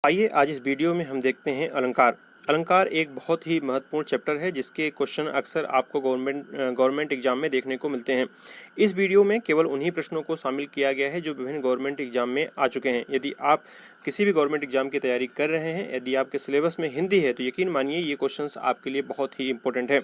आइए आज इस वीडियो में हम देखते हैं अलंकार। अलंकार एक बहुत ही महत्वपूर्ण चैप्टर है जिसके क्वेश्चन अक्सर आपको गवर्नमेंट एग्जाम में देखने को मिलते हैं। इस वीडियो में केवल उन्हीं प्रश्नों को शामिल किया गया है जो विभिन्न गवर्नमेंट एग्जाम में आ चुके हैं। यदि आप किसी भी गवर्नमेंट एग्जाम की तैयारी कर रहे हैं, यदि आपके सिलेबस में हिंदी है तो यकीन मानिए ये क्वेश्चंस आपके लिए बहुत ही इंपॉर्टेंट है।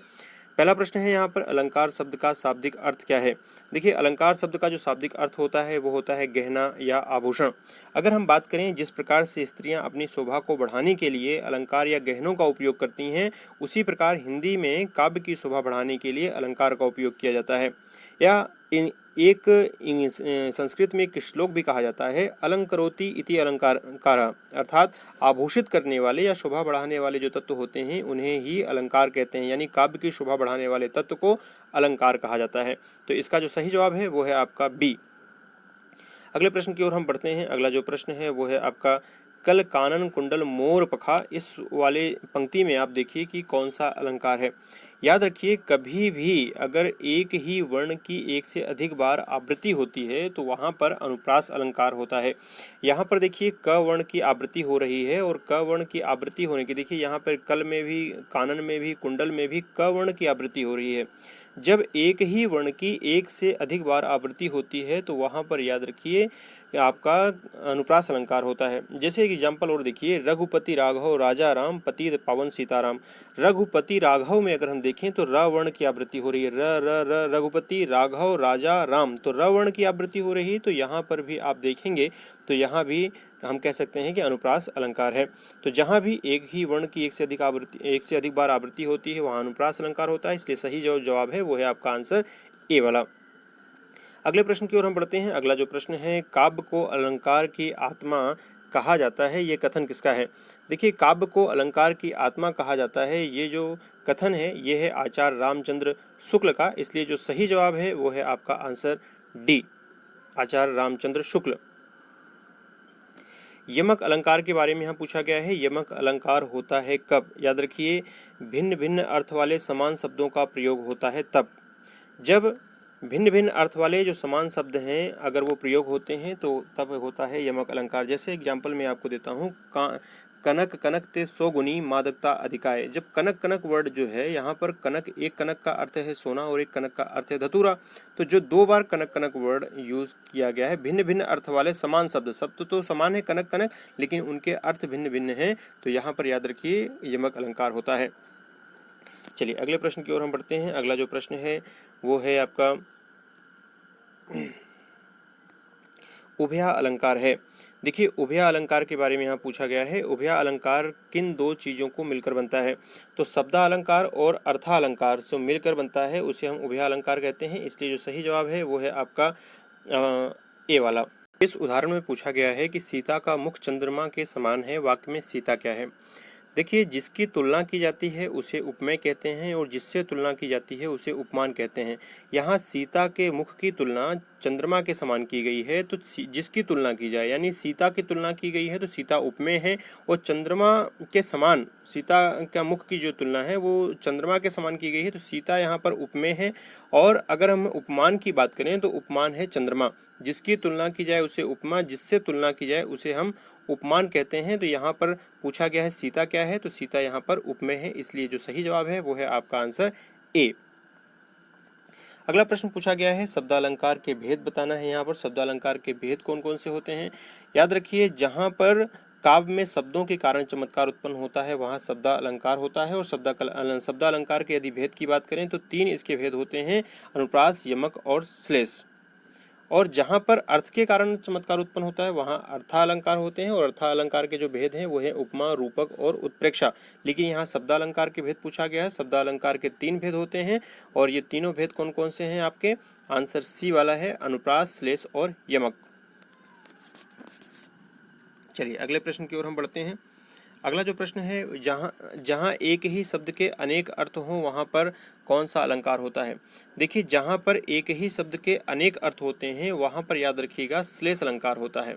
पहला प्रश्न है यहाँ पर, अलंकार शब्द का शाब्दिक अर्थ क्या है। देखिए, अलंकार शब्द का जो शाब्दिक अर्थ होता है वो होता है गहना या आभूषण। अगर हम बात करें जिस प्रकार से स्त्रियां अपनी शोभा को बढ़ाने के लिए अलंकार या गहनों का उपयोग करती हैं, उसी प्रकार हिंदी में काव्य की शोभा बढ़ाने के लिए अलंकार का उपयोग किया जाता है। या संस्कृत में एक श्लोक भी कहा जाता है, अलंकरोति इति अलंकारः, अर्थात आभूषित करने वाले या शोभा बढ़ाने वाले जो तत्व होते हैं उन्हें ही अलंकार कहते हैं। यानी काव्य की शोभा बढ़ाने वाले तत्व को अलंकार कहा जाता है। तो इसका जो सही जवाब है वो है आपका बी। अगले प्रश्न की ओर हम बढ़ते हैं। अगला जो प्रश्न है वो है आपका, कल कानन कुंडल मोर पखा, इस वाले पंक्ति में आप देखिए कि कौन सा अलंकार है। याद रखिए, कभी भी अगर एक ही वर्ण की एक से अधिक बार आवृत्ति होती है तो वहाँ पर अनुप्रास अलंकार होता है। यहाँ पर देखिए क वर्ण की आवृत्ति हो रही है और क वर्ण की आवृत्ति होने की, देखिए यहाँ पर कल में भी, कानन में भी, कुंडल में भी क वर्ण की आवृत्ति हो रही है। जब एक ही वर्ण की एक से अधिक बार आवृत्ति होती है तो वहाँ पर याद रखिए आपका अनुप्रास अलंकार होता है। जैसे एक एग्जाम्पल और देखिए, रघुपति राघव राजा राम पति पावन सीताराम। रघुपति राघव में अगर हम देखें तो र वर्ण की आवृत्ति हो रही है, र र र रघुपति राघव राजा राम, तो र वर्ण की आवृत्ति हो रही है। तो यहाँ पर भी आप देखेंगे तो यहाँ भी हम कह सकते हैं कि अनुप्रास अलंकार है। तो जहाँ भी एक ही वर्ण की एक से अधिक बार आवृत्ति होती है वहाँ अनुप्रास अलंकार होता है। इसलिए सही जो जवाब है वो है आपका आंसर ए वाला। अगले प्रश्न की ओर हम बढ़ते हैं। अगला जो प्रश्न है, काव्य को अलंकार की आत्मा कहा जाता है, ये कथन किसका है। देखिए, काव्य को अलंकार की आत्मा कहा जाता है, ये जो कथन है ये है आचार्य रामचंद्र शुक्ल का। इसलिए जो सही जवाब है वो है आपका आंसर डी, आचार्य रामचंद्र शुक्ल। यमक अलंकार के बारे में यहाँ पूछा गया है। यमक अलंकार होता है कब। याद रखिए, भिन्न भिन्न अर्थ वाले समान शब्दों का प्रयोग होता है तब। जब भिन्न भिन्न अर्थ वाले जो समान शब्द हैं अगर वो प्रयोग होते हैं तो तब होता है यमक अलंकार। जैसे एग्जाम्पल मैं आपको देता हूँ, कनक कनक ते सौ गुनी मादकता अधिकाय। जब कनक कनक वर्ड जो है यहाँ पर कनक, एक कनक का अर्थ है सोना और एक कनक का अर्थ है धतूरा। तो जो दो बार कनक कनक वर्ड यूज किया गया है, भिन्न भिन्न अर्थ वाले समान शब्द तो समान है कनक कनक, लेकिन उनके अर्थ भिन्न भिन्न हैं, तो यहाँ पर याद रखिए यमक अलंकार होता है। चलिए अगले प्रश्न की ओर हम बढ़ते हैं। अगला जो प्रश्न है वो है आपका उभया अलंकार है। देखिए, उभया अलंकार के बारे में यहाँ पूछा गया है। उभया अलंकार किन दो चीज़ों को मिलकर बनता है। तो शब्दा अलंकार और अर्था अलंकार से मिलकर बनता है, उसे हम उभया अलंकार कहते हैं। इसलिए जो सही जवाब है वो है आपका ए वाला। इस उदाहरण में पूछा गया है कि सीता का मुख चंद्रमा के समान है, वाक्य में सीता क्या है। देखिए, जिसकी तुलना की जाती है उसे उपमेय कहते हैं और जिससे तुलना की जाती है उसे उपमान कहते हैं। यहाँ सीता के मुख की तुलना चंद्रमा के समान की गई है, तो जिसकी तुलना की जाए, यानी सीता की तुलना की गई है तो सीता उपमेय है, और चंद्रमा के समान सीता का मुख की जो तुलना है वो चंद्रमा के समान की गई है, तो सीता यहाँ पर उपमेय है। और अगर हम उपमान की बात करें तो उपमान है चंद्रमा। जिसकी तुलना की जाए उसे उपमा, जिससे तुलना की जाए उसे हम उपमान कहते हैं। तो यहाँ पर पूछा गया है सीता क्या है, तो सीता यहाँ पर उपमेय है। इसलिए जो सही जवाब है वो है आपका आंसर ए। अगला प्रश्न पूछा गया है, शब्दालंकार के भेद बताना है। यहाँ पर शब्दालंकार के भेद कौन कौन से होते हैं। याद रखिए, जहाँ पर काव्य में शब्दों के कारण चमत्कार उत्पन्न होता है वहाँ शब्दालंकार होता है। और शब्दालंकार के यदि भेद की बात करें तो तीन इसके भेद होते हैं, अनुप्रास, यमक और श्लेष। और जहाँ पर अर्थ के कारण चमत्कार उत्पन्न होता है वहाँ अर्थालंकार होते हैं। और अर्थालंकार के जो भेद हैं वो है उपमा, रूपक और उत्प्रेक्षा। लेकिन यहाँ शब्दालंकार के भेद पूछा गया है। शब्दालंकार के तीन भेद होते हैं और ये तीनों भेद कौन कौन से हैं आपके, आंसर सी वाला है, अनुप्रास, श्लेष और यमक। चलिए अगले प्रश्न की ओर हम बढ़ते हैं। अगला जो प्रश्न है, जहाँ एक ही शब्द के अनेक अर्थ हों वहाँ पर कौन सा अलंकार होता है। देखिए, जहाँ पर एक ही शब्द के अनेक अर्थ होते हैं वहाँ पर याद रखिएगा श्लेष अलंकार होता है।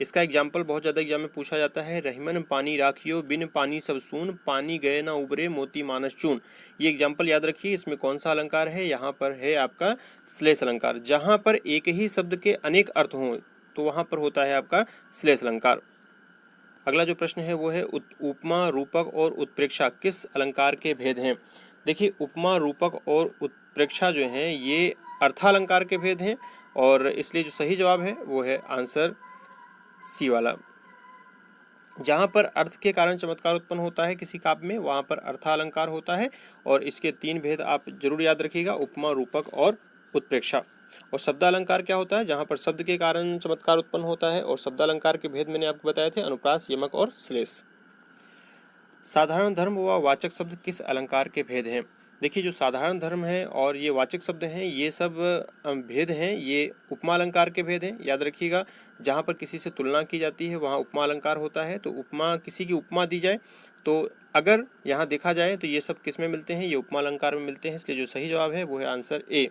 इसका एग्जाम्पल बहुत ज़्यादा एग्जाम में पूछा जाता है, रहीमन पानी राखियो बिन पानी सब सून, पानी गए ना उबरे मोती मानस चून। ये एग्जाम्पल याद रखिए। इसमें कौन सा अलंकार है, यहाँ पर है आपका श्लेष अलंकार। जहाँ पर एक ही शब्द के अनेक अर्थ हों तो वहाँ पर होता है आपका श्लेष अलंकार। अगला जो प्रश्न है वो है उपमा, रूपक और उत्प्रेक्षा किस अलंकार के भेद हैं। देखिए उपमा, रूपक और उत्प्रेक्षा जो हैं ये अर्थालंकार के भेद हैं और इसलिए जो सही जवाब है वो है आंसर सी वाला। जहाँ पर अर्थ के कारण चमत्कार उत्पन्न होता है किसी काव्य में वहाँ पर अर्थालंकार होता है और इसके 3 भेद आप जरूर याद रखिएगा, उपमा, रूपक और उत्प्रेक्षा। और शब्दालंकार क्या होता है, जहाँ पर शब्द के कारण चमत्कार उत्पन्न होता है और शब्दालंकार के भेद मैंने आपको बताए थे, अनुप्रास, यमक और श्लेष। साधारण धर्म व वाचक शब्द किस अलंकार के भेद हैं। देखिए जो साधारण धर्म है और ये वाचक शब्द हैं ये सब भेद हैं, ये उपमा अलंकार के भेद हैं, याद रखिएगा। जहाँ पर किसी से तुलना की जाती है वहाँ उपमा अलंकार होता है, तो उपमा किसी की उपमा दी जाए तो अगर यहाँ देखा जाए तो ये सब किस में मिलते हैं, ये उपमा अलंकार में मिलते हैं, इसलिए जो सही जवाब है वो है आंसर ए।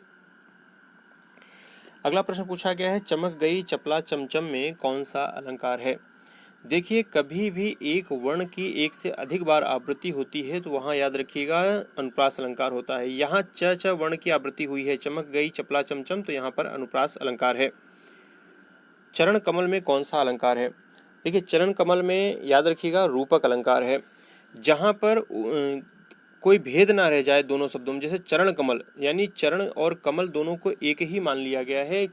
अगला प्रश्न पूछा गया है, चमक गई चपला चमचम में कौन सा अलंकार है। देखिए कभी भी एक वर्ण की एक से अधिक बार आवृत्ति होती है तो वहाँ याद रखिएगा अनुप्रास अलंकार होता है। यहाँ च वर्ण की आवृत्ति हुई है, चमक गई चपला चमचम, तो यहाँ पर अनुप्रास अलंकार है। चरण कमल में कौन सा अलंकार है। देखिए चरण कमल में याद रखिएगा रूपक अलंकार है। जहाँ पर कोई भेद ना रह जाए दोनों शब्दों में, जैसे चरण कमल यानी चरण और कमल दोनों को एक ही मान लिया गया है।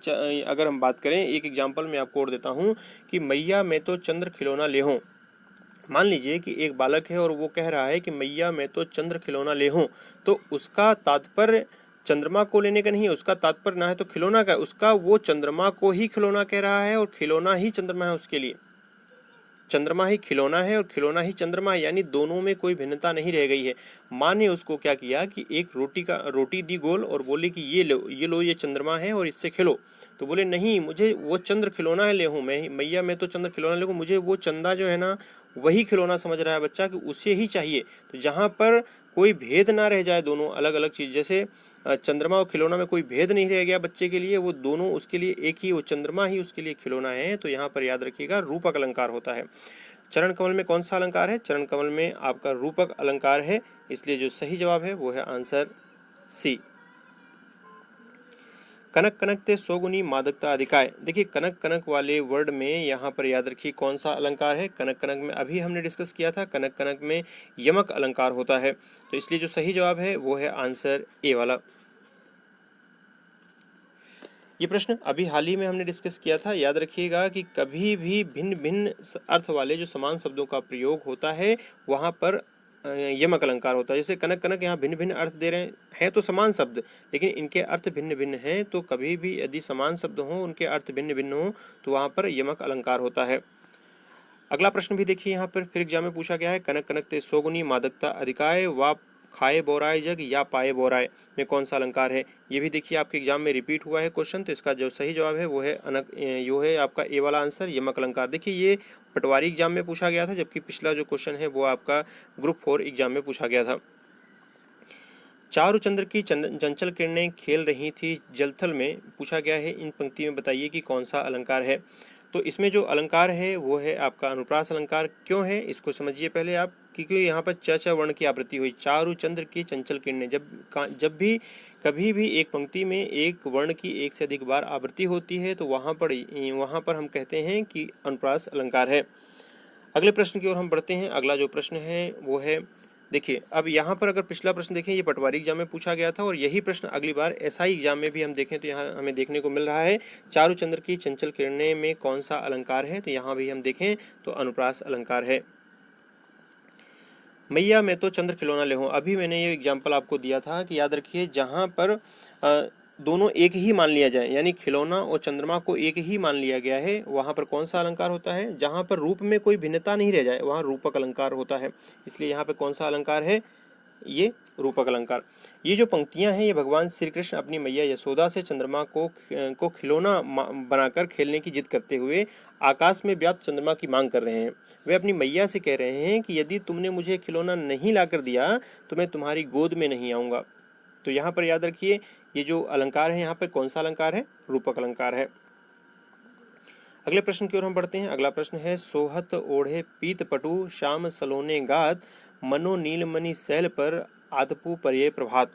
अगर हम बात करें, एक एग्जांपल मैं आपको और देता हूँ कि मैया मैं तो चंद्र खिलौना ले हूँ। मान लीजिए कि एक बालक है और वो कह रहा है कि मैया मैं तो चंद्र खिलौना ले हूँ, तो उसका तात्पर्य चंद्रमा को लेने का नहीं है, उसका तात्पर्य ना है तो खिलौना का, उसका वो चंद्रमा को ही खिलौना कह रहा है और खिलौना ही चंद्रमा है उसके लिए। चंद्रमा ही खिलौना है और खिलौना ही चंद्रमा है, यानी दोनों में कोई भिन्नता नहीं रह गई है। माँ ने उसको क्या किया कि एक रोटी दी गोल और बोले कि ये लो ये चंद्रमा है और इससे खेलो। तो बोले नहीं, मुझे वो चंद्र खिलौना है ले हूँ, मैं मैया मैं तो चंद्र खिलौना ले हूँ, मुझे वो चंदा जो है ना वही खिलौना समझ रहा है बच्चा कि उसे ही चाहिए। तो जहाँ पर कोई भेद ना रह जाए, दोनों अलग अलग चीज़, जैसे चंद्रमा और खिलौना में कोई भेद नहीं रह गया बच्चे के लिए, वो दोनों उसके लिए एक ही, वो चंद्रमा ही उसके लिए खिलौना है, तो यहाँ पर याद रखिएगा रूपक अलंकार होता है। चरण कमल में कौन सा अलंकार है, चरण कमल में आपका रूपक अलंकार है, इसलिए जो सही जवाब है वो है आंसर सी। कनक कनक ते सोगुनी मादकता अधिकाय। देखिए कनक कनक वाले वर्ड में यहाँ पर याद रखिए कौन सा अलंकार है। कनक कनक में अभी हमने डिस्कस किया था, कनक कनक में यमक अलंकार होता है, तो इसलिए जो सही जवाब है वो है आंसर ए वाला। ये प्रश्न अभी हाल ही में हमने डिस्कस किया था, याद रखिएगा कि कभी भी भिन्न भिन्न अर्थ वाले जो समान शब्दों का प्रयोग होता है वहाँ पर यमक अलंकार होता है। जैसे कनक कनक यहाँ भिन्न भिन्न अर्थ दे रहे हैं तो समान शब्द, लेकिन इनके अर्थ भिन्न भिन्न हैं, तो कभी भी यदि समान शब्द हों उनके अर्थ भिन्न भिन्न हों तो वहाँ पर यमक अलंकार होता है। अगला प्रश्न भी देखिए, यहाँ पर फिर एग्जाम में पूछा गया है, कनक कनक ते सोगुनी मादकता अधिकाय वा खाए बोराए जग या पाए बोराए में कौन सा अलंकार है। ये भी देखिए आपके एग्जाम में रिपीट हुआ है क्वेश्चन, तो इसका जो सही जवाब है वो है यो है आपका ए वाला आंसर, यमक अलंकार। देखिए ये पटवारी एग्जाम में पूछा गया था, जबकि पिछला जो क्वेश्चन है वो आपका ग्रुप 4 एग्जाम में पूछा गया था। चारु चंद्र की चंचल किरणें खेल रही थी जलथल में, पूछा गया है इन पंक्ति में बताइए कि कौन सा अलंकार है। तो इसमें जो अलंकार है वो है आपका अनुप्रास अलंकार। क्यों है इसको समझिए पहले आप, क्योंकि यहाँ पर च वर्ण की आवृत्ति हुई, चारु चंद्र की चंचल किरणें। जब भी कभी भी एक पंक्ति में एक वर्ण की एक से अधिक बार आवृत्ति होती है तो वहाँ पर हम कहते हैं कि अनुप्रास अलंकार है। अगले प्रश्न की ओर हम बढ़ते हैं। अगला जो प्रश्न है वो है, देखिए अब यहाँ पर अगर पिछला प्रश्न देखें ये पटवारी एग्जाम में पूछा गया था और यही प्रश्न अगली बार एसआई एग्जाम में भी हम देखें तो यहाँ हमें देखने को मिल रहा है, चारु चंद्र की चंचल किरणें में कौन सा अलंकार है। तो यहाँ भी हम देखें तो अनुप्रास अलंकार है। मैया मैं तो चंद्र खिलौना ले हूँ, अभी मैंने ये एग्जाम्पल आपको दिया था कि याद रखिए जहाँ पर दोनों एक ही मान लिया जाए, यानी खिलौना और चंद्रमा को एक ही मान लिया गया है, वहाँ पर कौन सा अलंकार होता है। जहाँ पर रूप में कोई भिन्नता नहीं रह जाए वहाँ रूपक अलंकार होता है, इसलिए यहाँ पर कौन सा अलंकार है, ये रूपक अलंकार। ये जो पंक्तियाँ हैं ये भगवान श्री कृष्ण अपनी मैया यशोदा से चंद्रमा को खिलौना बनाकर खेलने की जिद करते हुए आकाश में व्याप्त चंद्रमा की मांग कर रहे हैं। वे अपनी मैया से कह रहे हैं कि यदि तुमने मुझे खिलौना नहीं ला कर दिया तो मैं तुम्हारी गोद में नहीं आऊँगा। तो यहाँ पर याद रखिए ये जो अलंकार है यहाँ पर कौन सा अलंकार है, रूपक अलंकार है। अगले प्रश्न की ओर हम बढ़ते हैं। अगला प्रश्न है, सोहत ओढ़े पीत पटु श्याम सलोने गात मनो नीलमणि शैल पर आतपु पर्ये प्रभात।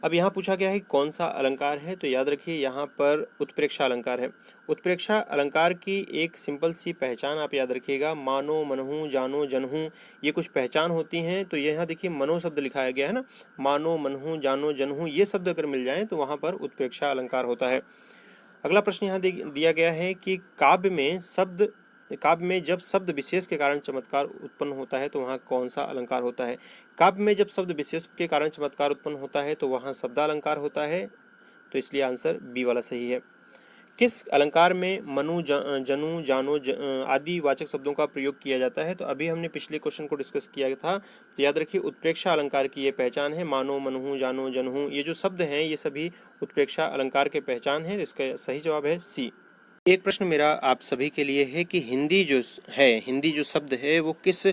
अब यहाँ पूछा गया है कि कौन सा अलंकार है, तो याद रखिए यहाँ पर उत्प्रेक्षा अलंकार है। उत्प्रेक्षा अलंकार की एक सिंपल सी पहचान आप याद रखिएगा, मानो, मनहु, जानो, जनहु, ये कुछ पहचान होती हैं। तो यहाँ देखिए मनो शब्द लिखाया गया है ना, मानो, मनहु, जानो, जनहु, ये शब्द अगर मिल जाएं तो वहाँ पर उत्प्रेक्षा अलंकार होता है। अगला प्रश्न यहाँ दिया गया है कि काव्य में जब शब्द विशेष के कारण चमत्कार उत्पन्न होता है तो वहाँ कौन सा अलंकार होता है। काव्य में जब शब्द विशेष के कारण चमत्कार उत्पन्न होता है तो वहाँ शब्दालंकार होता है, तो इसलिए आंसर बी वाला सही है। किस अलंकार में मनु, जनु, जानो आदि वाचक शब्दों का प्रयोग किया जाता है, तो अभी हमने पिछले क्वेश्चन को डिस्कस किया था। तो याद रखिए उत्प्रेक्षा अलंकार की ये पहचान है, मानो, मनहु, जानो, जनहु, ये जो शब्द हैं ये सभी उत्प्रेक्षा अलंकार के पहचान है। इसका सही जवाब है सी। एक प्रश्न मेरा आप सभी के लिए है कि हिंदी जो शब्द है वो किस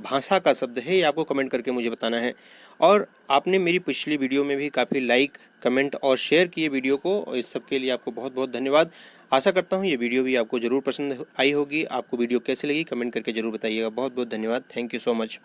भाषा का शब्द है, ये आपको कमेंट करके मुझे बताना है। और आपने मेरी पिछली वीडियो में भी काफ़ी लाइक, कमेंट और शेयर किए वीडियो को, और इस सब के लिए आपको बहुत बहुत धन्यवाद। आशा करता हूँ ये वीडियो भी आपको ज़रूर पसंद आई होगी। आपको वीडियो कैसे लगी कमेंट करके ज़रूर बताइएगा। बहुत बहुत धन्यवाद। Thank you so much.